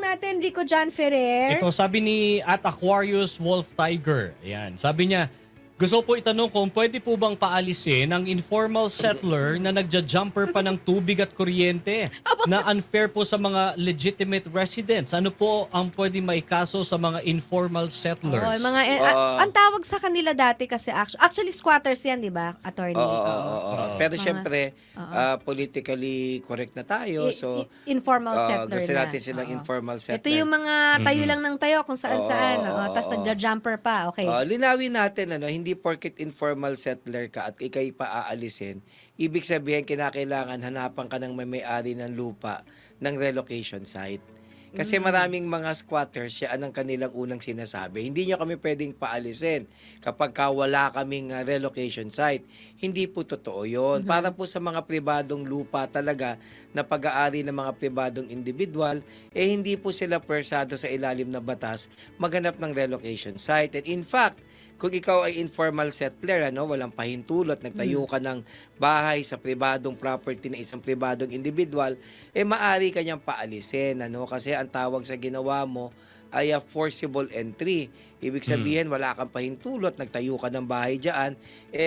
natin, Rico John Ferrer. Ito, sabi ni at Aquarius Wolf Tiger. Ayan, sabi niya, gusto po itanong kung pwede po bang paalisin ang informal settler na nagja-jumper pa ng tubig at kuryente na unfair po sa mga legitimate residents. Ano po ang pwede maikaso sa mga informal settlers? Oh, mga, ang tawag sa kanila dati kasi actually squatters yan, di ba, attorney? Pero Mga- syempre, politically correct na tayo. So, informal settler gusto na. natin silang Oo. informal settler. Ito yung mga tayo lang ng tayo kung saan-saan. Tapos nagja-jumper pa. Okay. Linawin natin, hindi porket informal settler ka at ikay pa aalisin, ibig sabihin kinakailangan hanapan ka ng may-ari ng lupa ng relocation site. Kasi maraming mga squatters, yan ang kanilang unang sinasabi. Hindi nyo kami pwedeng paalisin kapag wala kaming relocation site. Hindi po totoo yun. Para po sa mga pribadong lupa talaga na pag-aari ng mga pribadong individual, hindi po sila persado sa ilalim ng batas maghanap ng relocation site. And in fact, kung ikaw ay informal settler, walang pahintulot, nagtayo ka ng bahay sa pribadong property ng isang pribadong individual, maaari ka niyang paalisin, kasi ang tawag sa ginawa mo ay forcible entry. Ibig sabihin, wala kang pahintulot, nagtayo ka ng bahay dyan,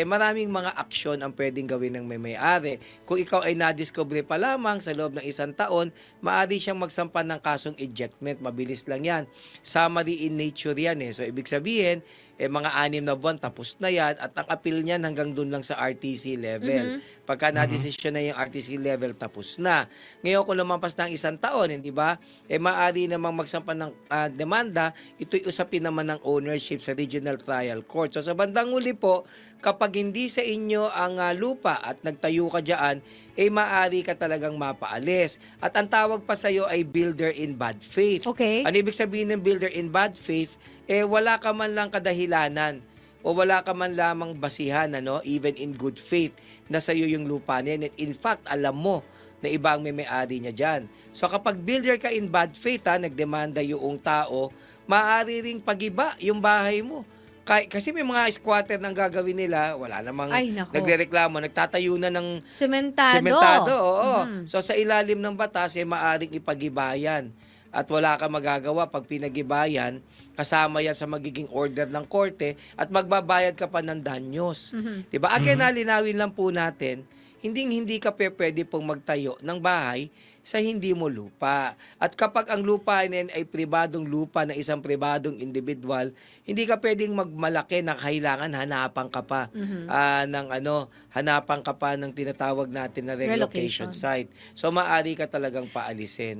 maraming mga aksyon ang pwedeng gawin ng may-ari. Kung ikaw ay nadiscover pa lamang sa loob ng 1 taon, maaari siyang magsampan ng kasong ejectment. Mabilis lang yan. Summary in nature yan. So, ibig sabihin, mga 6 na buwan, tapos na yan. At ang appeal niyan hanggang dun lang sa RTC level. Pagka na-desisyon na yung RTC level, tapos na. Ngayon, kung lumampas ng 1 taon, hindi ba? Maaari namang magsampan ng demanda. Ito'y usapin naman ng ownership sa Regional Trial Court. So sa bandang huli po, kapag hindi sa inyo ang lupa at nagtayo ka dyan, maaari ka talagang mapaalis. At ang tawag pa sa'yo ay builder in bad faith. Okay. Ano ibig sabihin ng builder in bad faith? Wala ka man lang kadahilanan o wala ka man lamang basihan, even in good faith, na sa'yo yung lupa niya. And in fact, alam mo na iba ang may-ari niya dyan. So kapag builder ka in bad faith, nagdemanda yung tao, maaari ring pagiba yung bahay mo. Kasi may mga squatter nang gagawin nila, wala namang nagrereklamo, nagtatayo na ng sementado. So sa ilalim ng batas, maaring ipagibayan. At wala ka magagawa pag pinagibayan, kasama yan sa magiging order ng korte at magbabayad ka pa ng danyos. Diba? Again, linawin lang po natin, hindi ka pwede pong magtayo ng bahay sa hindi mo lupa. At kapag ang lupa niyan ay pribadong lupa na isang pribadong individual, hindi ka pwedeng magmalaki na kailangan hanapan ka pa hanapan ka pa ng tinatawag natin na relocation site. So maaari ka talagang paalisin.